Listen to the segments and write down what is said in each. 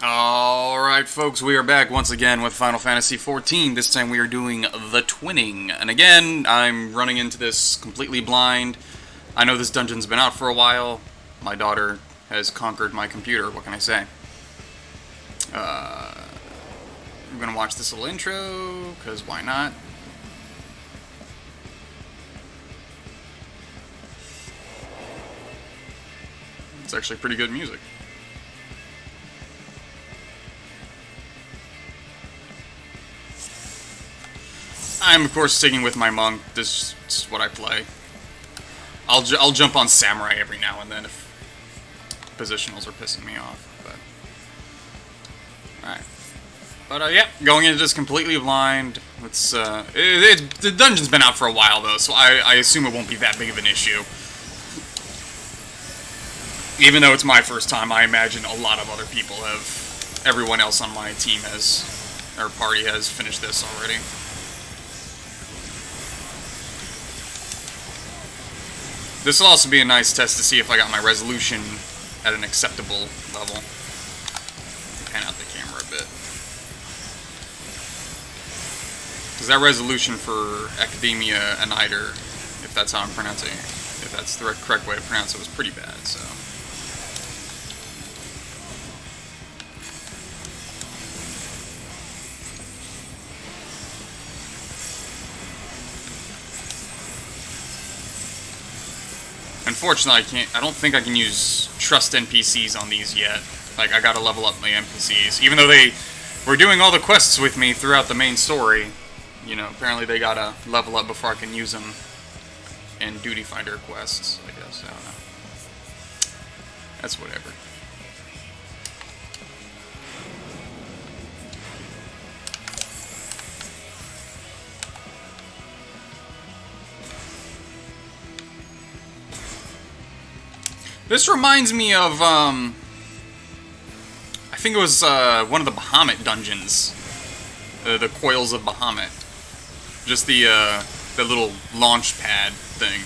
Alright folks, we are back once again with Final Fantasy XIV. This time we are doing the twinning. And again, I'm running into this completely blind. I know this dungeon's been out for a while. My daughter has conquered my computer, what can I say? I'm gonna watch this little intro, because why not? It's actually pretty good music. I'm, of course, sticking with my monk. This is what I play. I'll jump on samurai every now and then if positionals are pissing me off. But alright. But yeah, going into this completely blind. It's the dungeon's been out for a while though, so I assume it won't be that big of an issue. Even though it's my first time, I imagine a lot of other people have. Everyone else on my team has, or party has finished this already. This will also be a nice test to see if I got my resolution at an acceptable level. Pan out the camera a bit. Because that resolution for Academia Annider, if that's how I'm pronouncing it, if that's the correct way to pronounce it, was pretty bad, so. Unfortunately, I don't think I can use trust NPCs on these yet. Like, I gotta level up my NPCs. Even though they were doing all the quests with me throughout the main story, you know, apparently they gotta level up before I can use them in Duty Finder quests, I guess. I don't know. That's whatever. This reminds me of, I think it was one of the Bahamut dungeons. The Coils of Bahamut. Just the little launch pad thing.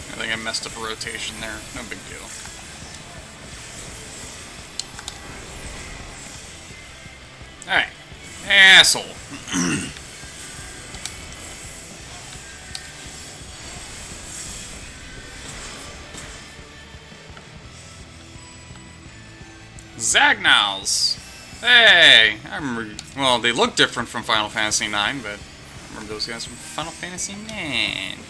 I think I messed up a rotation there. No big deal. Alright. Asshole. Zagnals! Hey! I remember... Well, they look different from Final Fantasy IX, but I remember those guys from Final Fantasy IX.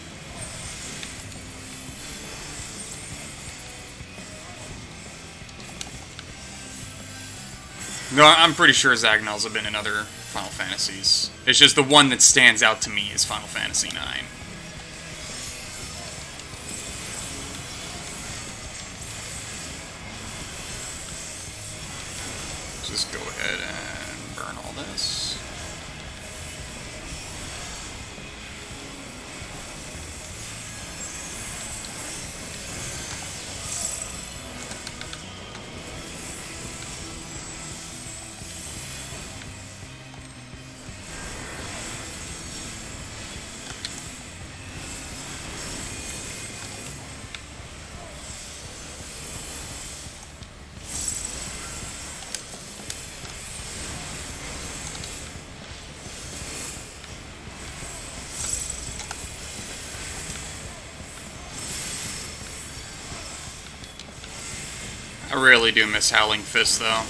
No, I'm pretty sure Zagnals have been in other Final Fantasies. It's just the one that stands out to me is Final Fantasy IX. Just go ahead and burn all this. I really do miss Howling Fist, though.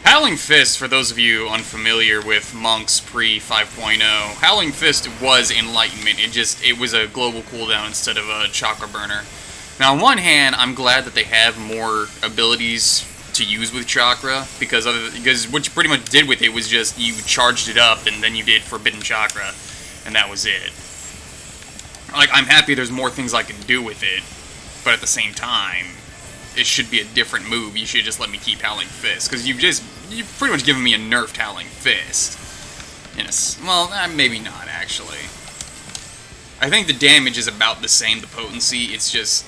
Howling Fist, for those of you unfamiliar with Monks pre-5.0, Howling Fist was Enlightenment. It was a global cooldown instead of a chakra burner. Now, on one hand, I'm glad that they have more abilities to use with Chakra, because what you pretty much did with it was just you charged it up and then you did Forbidden Chakra, and that was it. Like, I'm happy there's more things I can do with it, but at the same time, it should be a different move. You should just let me keep Howling Fist, because you've pretty much given me a nerfed Howling Fist. Well, maybe not, actually. I think the damage is about the same, the potency, it's just...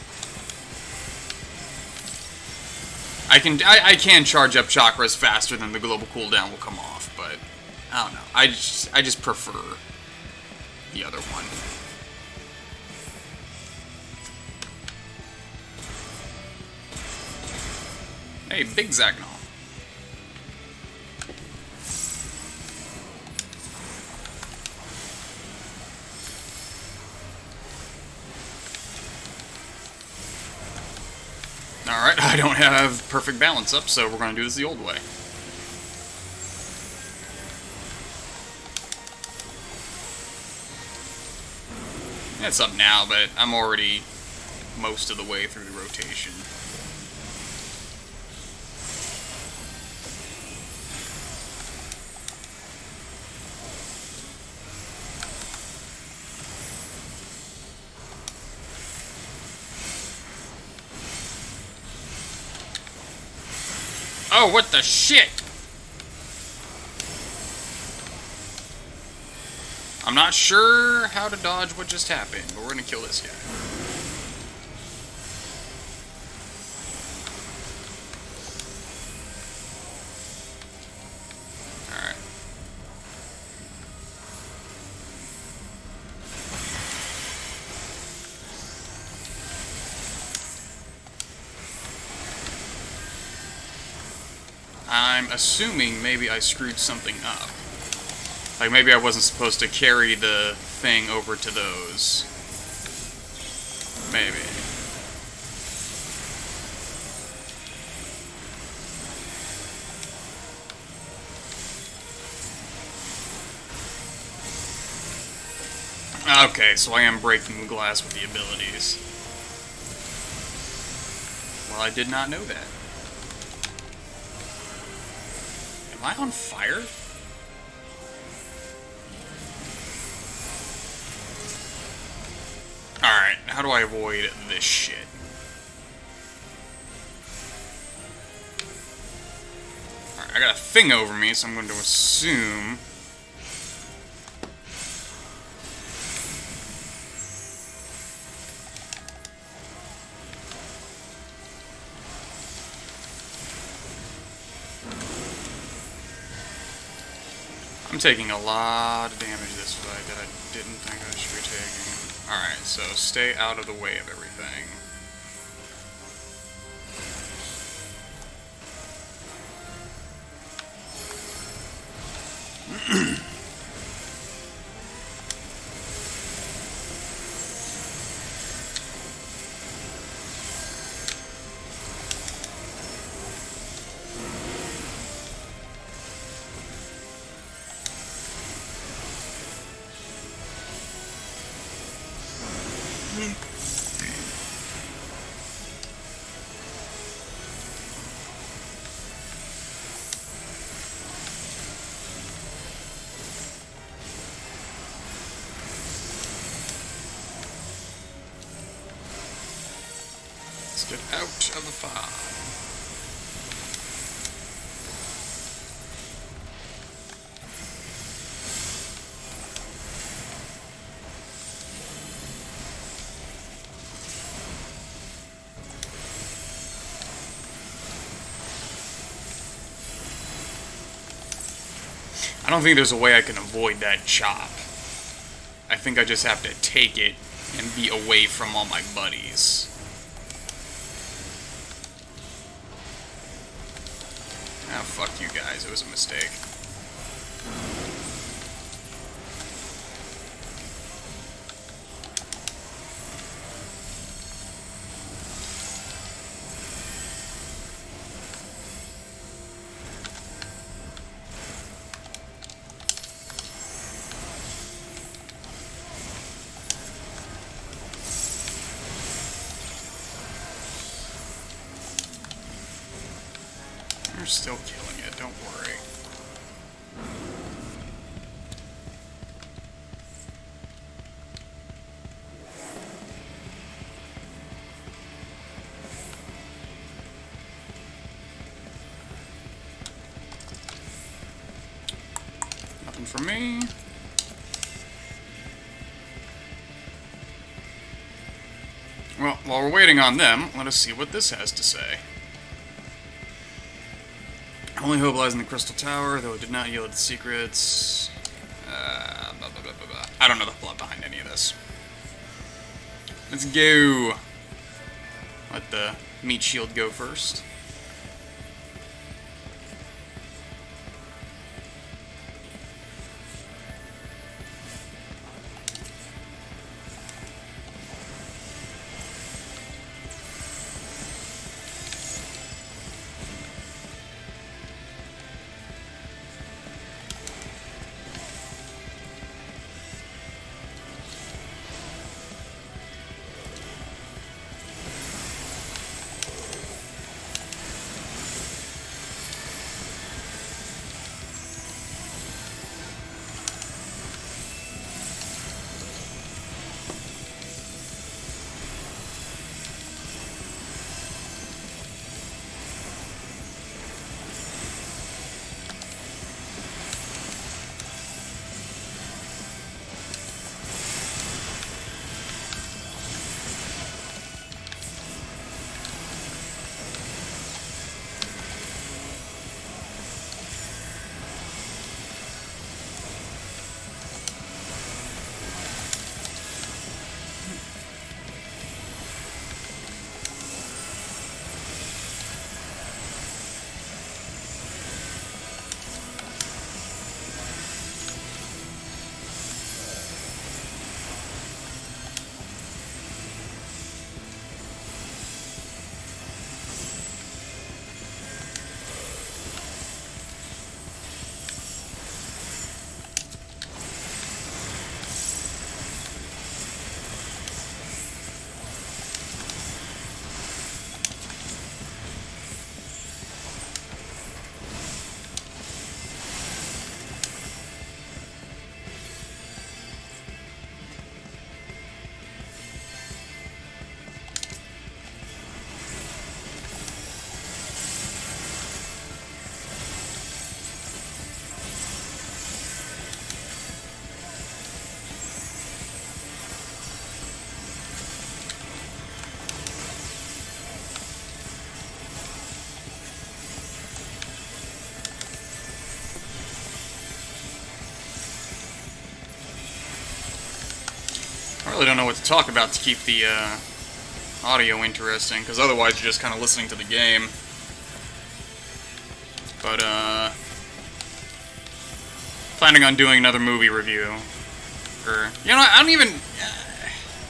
I can charge up chakras faster than the global cooldown will come off, but I don't know. I just prefer the other one. Hey, Big Zagnol. Alright, I don't have perfect balance up, so we're going to do this the old way. It's up now, but I'm already most of the way through the rotation. Oh, what the shit? I'm not sure how to dodge what just happened, but we're gonna kill this guy. Alright. I'm assuming maybe I screwed something up. Like, maybe I wasn't supposed to carry the thing over to those. Maybe. Okay, so I am breaking the glass with the abilities. Well, I did not know that. Am I on fire? Alright, how do I avoid this shit? Alright, I got a thing over me, so I'm going to assume... I'm taking a lot of damage this fight that I didn't think I should be taking. Alright, so stay out of the way of everything. Let's get out of the fog. I don't think there's a way I can avoid that chop. I think I just have to take it and be away from all my buddies. Ah, fuck you guys, it was a mistake. You're still killing it, don't worry. Nothing for me. Well, while we're waiting on them, let us see what this has to say. Only hope lies in the Crystal Tower, though it did not yield its secrets. Blah, blah, blah, blah, blah. I don't know the plot behind any of this. Let's go. Let the meat shield go first. I really don't know what to talk about to keep the audio interesting, because otherwise you're just kind of listening to the game. But, planning on doing another movie review. Or, you know, I don't even...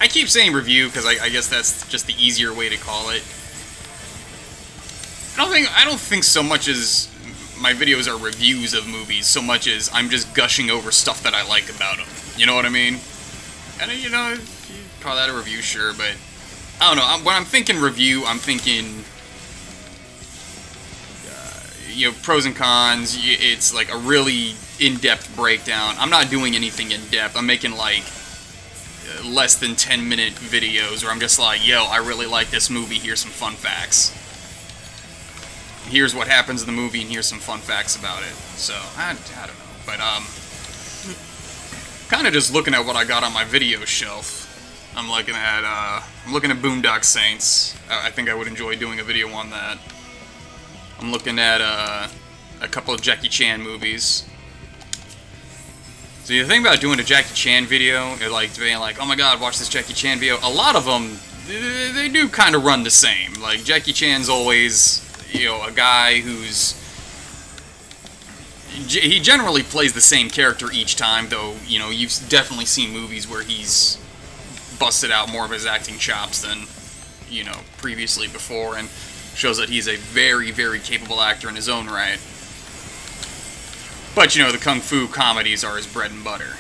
I keep saying review, because I guess that's just the easier way to call it. I don't think so much as my videos are reviews of movies, so much as I'm just gushing over stuff that I like about them. You know what I mean? And, you know, if you call that a review, sure, but I don't know. When I'm thinking review, I'm thinking, you know, pros and cons. It's like a really in-depth breakdown. I'm not doing anything in-depth. I'm making, like, less than 10-minute videos where I'm just like, yo, I really like this movie. Here's some fun facts. Here's what happens in the movie, and here's some fun facts about it. So, I don't know. But, kind of just looking at what I got on my video shelf. I'm looking at Boondock Saints. I think I would enjoy doing a video on that. I'm looking at a couple of Jackie Chan movies. So the thing about doing a Jackie Chan video, is like being like, oh my god, watch this Jackie Chan video. A lot of them, they do kind of run the same. Like Jackie Chan's always, you know, a guy who's he generally plays the same character each time, though, you know, you've definitely seen movies where he's busted out more of his acting chops than, you know, previously before, and shows that he's a very, very capable actor in his own right. But, you know, the kung fu comedies are his bread and butter.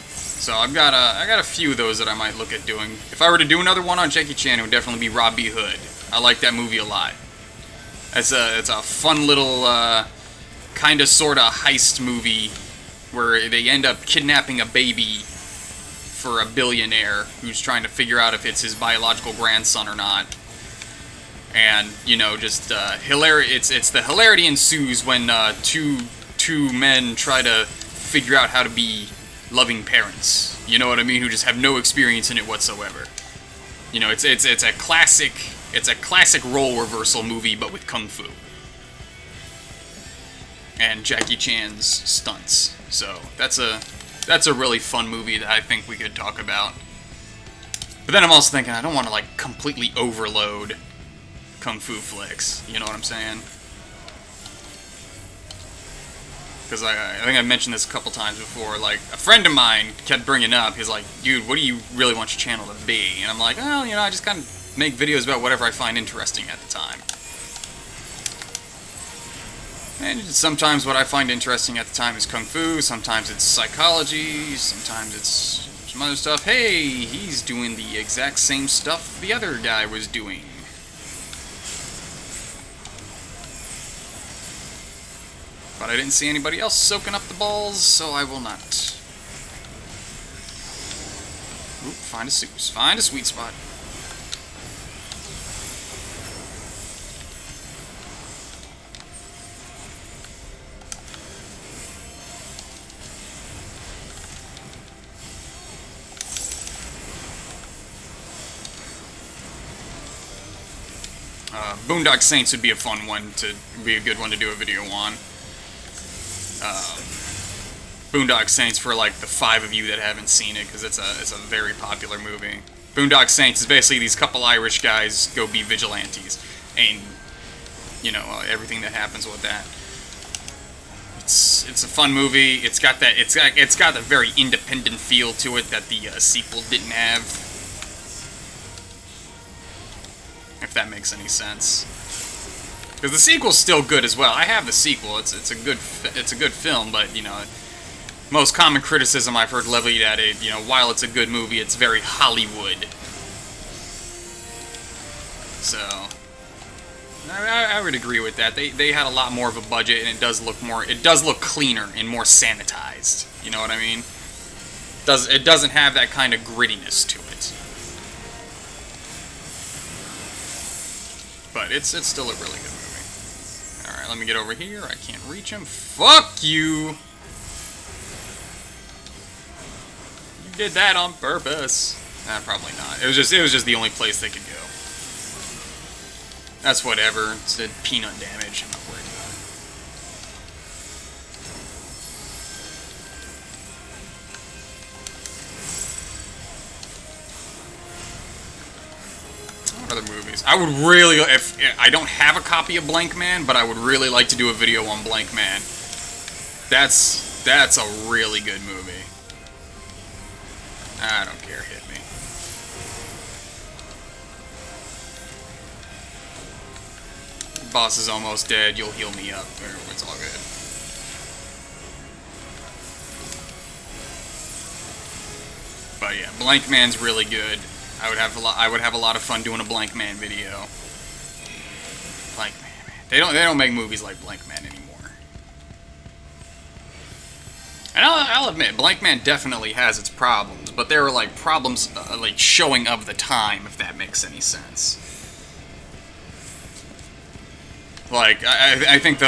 So I got a few of those that I might look at doing. If I were to do another one on Jackie Chan, it would definitely be Rob B. Hood. I like that movie a lot. It's a fun little kind of sort of heist movie where they end up kidnapping a baby for a billionaire who's trying to figure out if it's his biological grandson or not. And, you know, just it's the hilarity ensues when two men try to figure out how to be loving parents. You know what I mean? Who just have no experience in it whatsoever. You know, it's a classic role reversal movie, but with kung fu and Jackie Chan's stunts. So that's a really fun movie that I think we could talk about. But then I'm also thinking I don't want to like completely overload kung fu flicks. You know what I'm saying? Because I think I mentioned this a couple times before. Like, a friend of mine kept bringing up, he's like, dude, what do you really want your channel to be? And I'm like, well, you know, I just kind of make videos about whatever I find interesting at the time. And sometimes what I find interesting at the time is kung fu, sometimes it's psychology, sometimes it's some other stuff. Hey, he's doing the exact same stuff the other guy was doing. But I didn't see anybody else soaking up the balls, so I will not. Oop, find a sweet spot. Boondock Saints would be a fun one to be a good one to do a video on. Boondock Saints for like the 5 of you that haven't seen it, because it's a very popular movie. Boondock Saints is basically these couple Irish guys go be vigilantes, and you know everything that happens with that. It's a fun movie. It's got the very independent feel to it that the sequel didn't have. If that makes any sense. Because the sequel's still good as well. I have the sequel. It's a good film, but you know, most common criticism I've heard levied at it, you know, while it's a good movie, it's very Hollywood. So I would agree with that. They had a lot more of a budget, and it does look cleaner and more sanitized. You know what I mean? It doesn't have that kind of grittiness to it. But it's still a really good movie. Alright, let me get over here. I can't reach him. Fuck you! You did that on purpose. Nah, probably not. It was just the only place they could go. That's whatever. It said peanut damage. I'm not worried about it. What other movies? I would really, if I don't have a copy of Blank Man, but I would really like to do a video on Blank Man. That's a really good movie. I don't care, hit me. Boss is almost dead, you'll heal me up. It's all good. But yeah, Blank Man's really good. I would have a lot of fun doing a Blank Man video. Blank Man, man. They don't make movies like Blank Man anymore. And I'll admit, Blank Man definitely has its problems, but there are like problems like showing of the time, if that makes any sense. Like, I think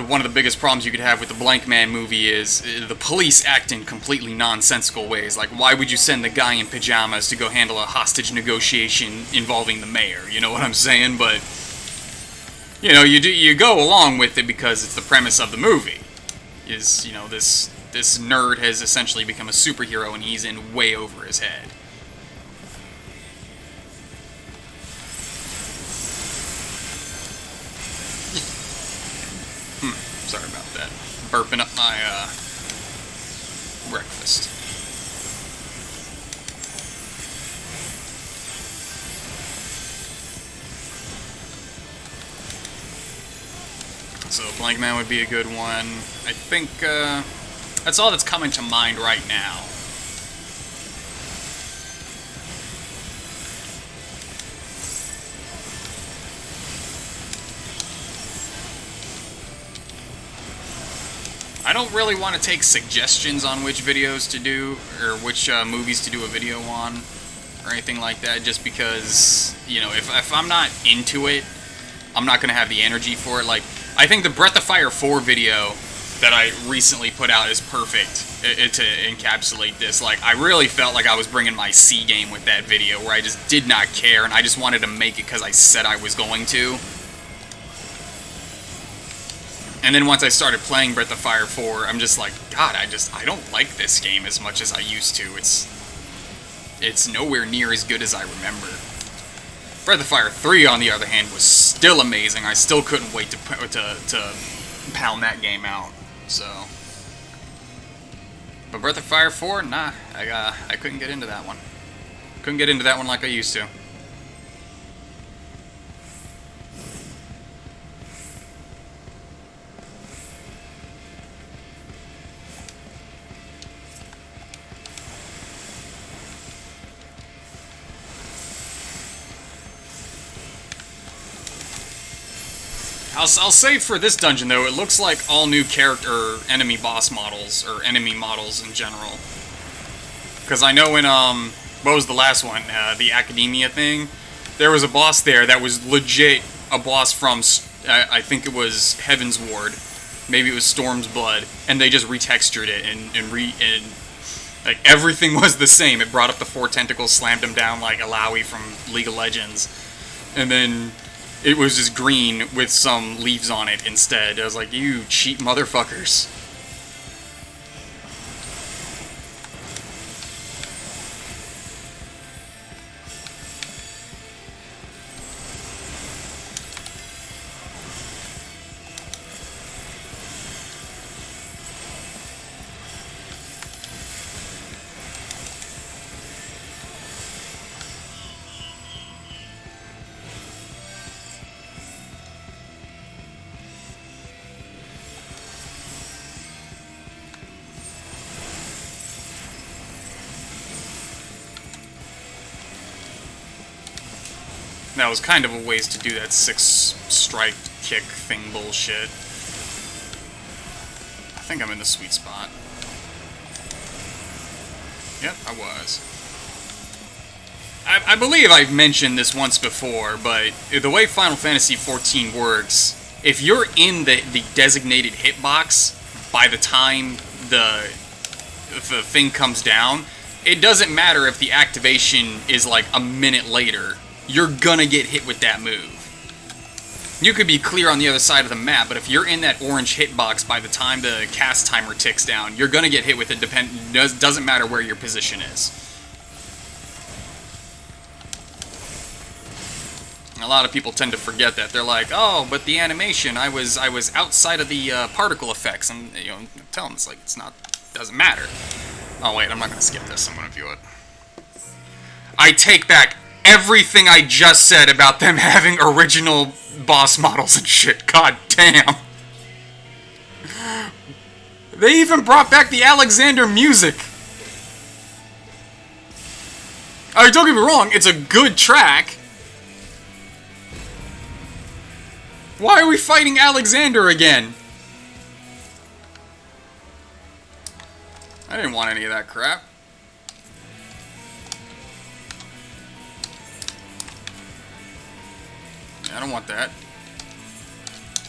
one of the biggest problems you could have with the Blank Man movie is the police act in completely nonsensical ways. Like, why would you send the guy in pajamas to go handle a hostage negotiation involving the mayor? You know what I'm saying? But, you know, you go along with it because it's the premise of the movie. Is, you know, this nerd has essentially become a superhero and he's in way over his head. Sorry about that. Burping up my breakfast. So Blank Man would be a good one. I think that's all that's coming to mind right now. I don't really want to take suggestions on which videos to do, or which movies to do a video on, or anything like that, just because, you know, if I'm not into it, I'm not going to have the energy for it. Like, I think the Breath of Fire 4 video that I recently put out is perfect to encapsulate this. Like, I really felt like I was bringing my C game with that video, where I just did not care, and I just wanted to make it because I said I was going to. And then once I started playing Breath of Fire 4, I'm just like, God, I don't like this game as much as I used to. It's nowhere near as good as I remember. Breath of Fire 3, on the other hand, was still amazing. I still couldn't wait to pound that game out. So, but Breath of Fire 4, nah, I couldn't get into that one. Couldn't get into that one like I used to. I'll say for this dungeon, though, it looks like all new character enemy boss models, or enemy models in general. Because I know in, what was the last one? The Academia thing? There was a boss there that was legit a boss from, I think it was Heaven's Ward. Maybe it was Storm's Blood. And they just retextured it, and like, everything was the same. It brought up the 4 tentacles, slammed him down like Alawi from League of Legends. And then it was just green with some leaves on it instead. I was like, you cheap motherfuckers. That was kind of a waste to do that 6-strike kick thing bullshit. I think I'm in the sweet spot. Yep, I was. I believe I've mentioned this once before, but the way Final Fantasy XIV works, if you're in the designated hitbox by the time the thing comes down, it doesn't matter if the activation is like a minute later. You're gonna get hit with that move. You could be clear on the other side of the map, but if you're in that orange hitbox by the time the cast timer ticks down, you're gonna get hit with it. Doesn't matter where your position is. A lot of people tend to forget that. They're like, oh, but the animation, I was outside of the particle effects, and you know, tell them it's like doesn't matter. Oh wait, I'm not gonna skip this. I'm gonna view it. I take back everything I just said about them having original boss models and shit. God damn. They even brought back the Alexander music. Don't get me wrong, it's a good track. Why are we fighting Alexander again? I didn't want any of that crap. I don't want that.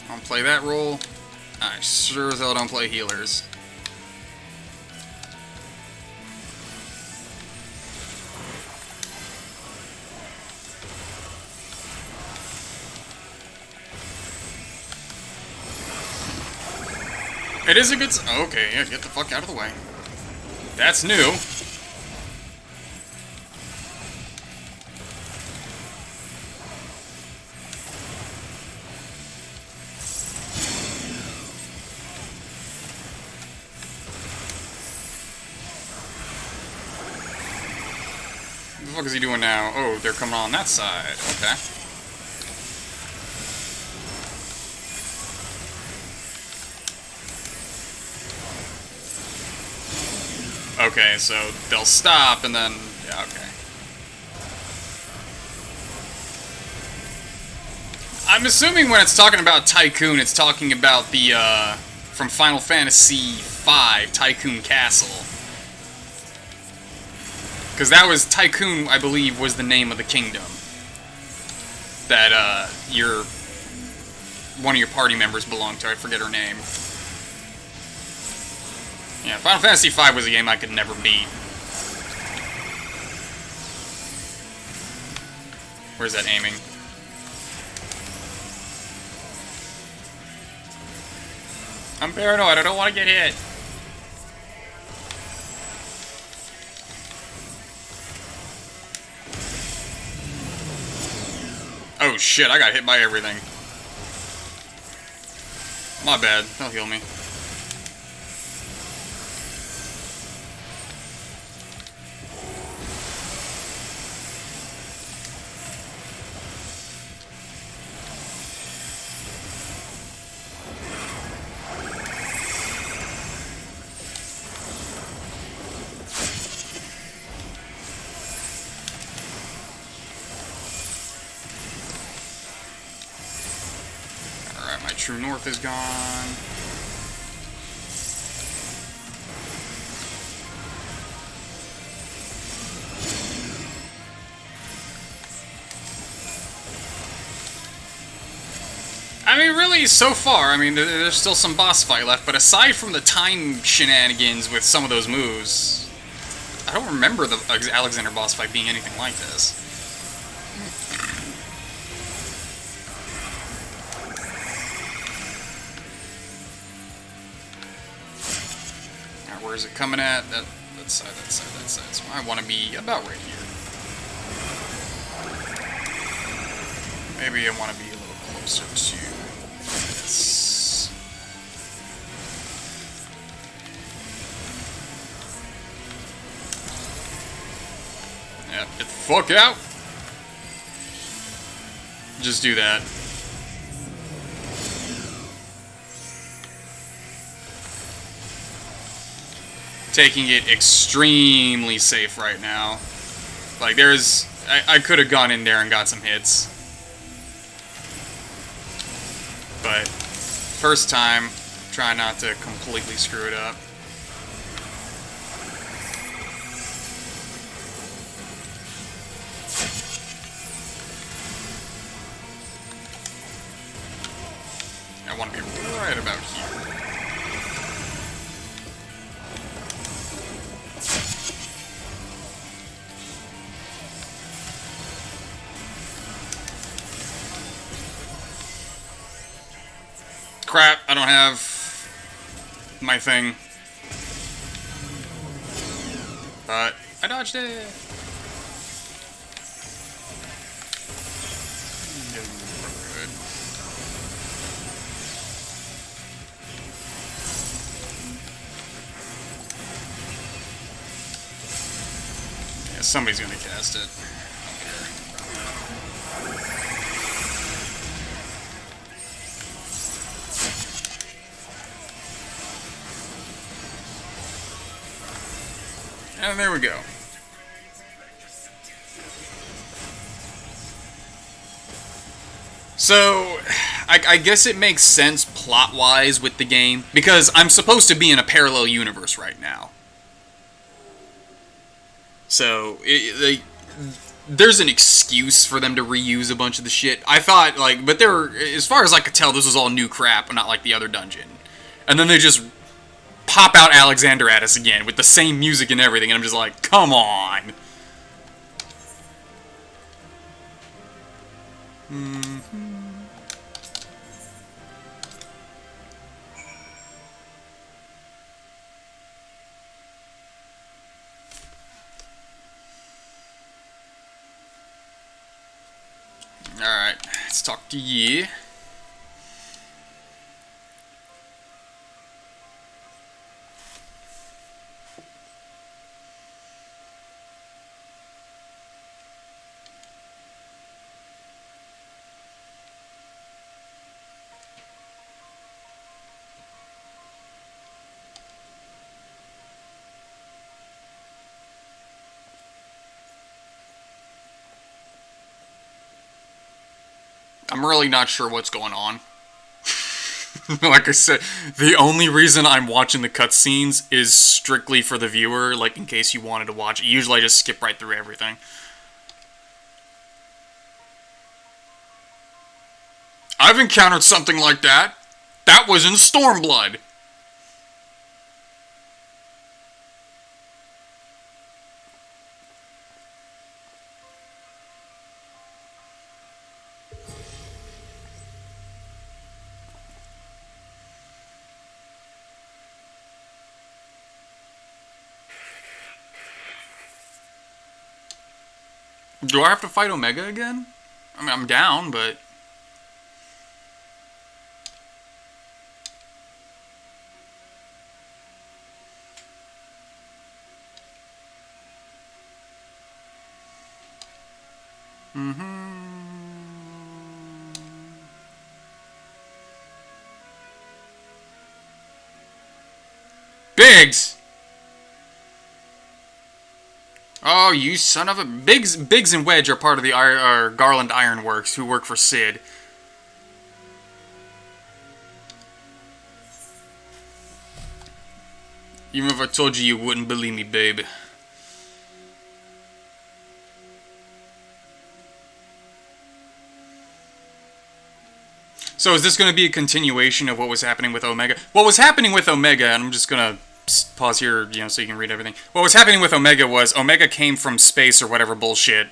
I don't play that role. I sure as hell don't play healers. It is a good... Okay, yeah, get the fuck out of the way. That's new. What the fuck is he doing now? Oh, they're coming on that side. Okay. Okay, so they'll stop and then... Yeah, okay. I'm assuming when it's talking about Tycoon, it's talking about the from Final Fantasy V, Tycoon Castle. Because that was, Tycoon, I believe, was the name of the kingdom that one of your party members belonged to. I forget her name. Yeah, Final Fantasy V was a game I could never beat. Where's that aiming? I'm paranoid, I don't want to get hit. Oh shit, I got hit by everything. My bad, they'll heal me. True North is gone. I mean, really, so far, I mean, there's still some boss fight left, but aside from the time shenanigans with some of those moves, I don't remember the Alexander boss fight being anything like this. Where's it coming at? That side, that side, that side. So I want to be about right here. Maybe I want to be a little closer to this. Yeah, get the fuck out! Just do that. Taking it extremely safe right now. Like, I could have gone in there and got some hits. But, first time, try not to completely screw it up. I want to be right about here. Crap, I don't have my thing. But I dodged it. Good. Yeah, somebody's gonna cast it. And there we go. So, I guess it makes sense plot-wise with the game, because I'm supposed to be in a parallel universe right now. So, there's an excuse for them to reuse a bunch of the shit. I thought, like, but as far as I could tell, this was all new crap, not like the other dungeon. And then they just pop out Alexander at us again with the same music and everything, and I'm just like, come on. Alright, let's talk to you. I'm really not sure what's going on. Like I said, the only reason I'm watching the cutscenes is strictly for the viewer, like in case you wanted to watch it. Usually I just skip right through everything. I've encountered something like that. That was in Stormblood. Do I have to fight Omega again? I mean, I'm down, but... Biggs! Oh, you son of a... Biggs and Wedge are part of the Garland Ironworks, who work for Sid. Even if I told you, you wouldn't believe me, babe. So is this going to be a continuation of what was happening with Omega? What was happening with Omega, and I'm just going to pause here, so you can read everything. What was happening with Omega was Omega came from space or whatever bullshit,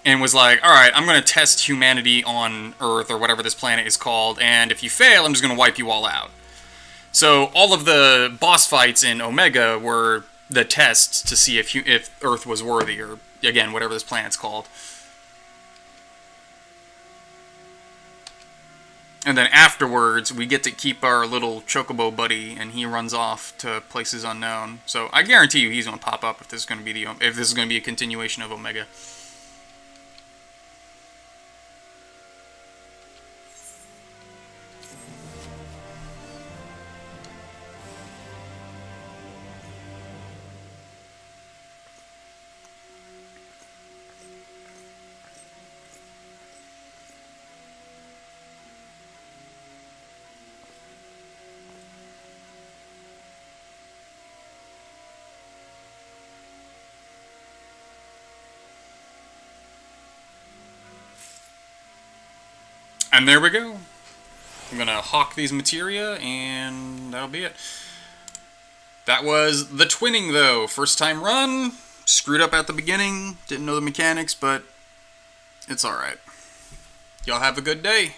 and was like, alright, I'm going to test humanity on Earth, or whatever this planet is called, and if you fail, I'm just going to wipe you all out. So all of the boss fights in Omega were the tests to see if Earth was worthy, or, again, whatever this planet's called. And then afterwards, we get to keep our little Chocobo buddy, and he runs off to places unknown. So I guarantee you, he's gonna pop up if this is gonna be a continuation of Omega. And there we go. I'm gonna hawk these materia, and that'll be it. That was the twinning, though. First time run. Screwed up at the beginning. Didn't know the mechanics, but it's alright. Y'all have a good day.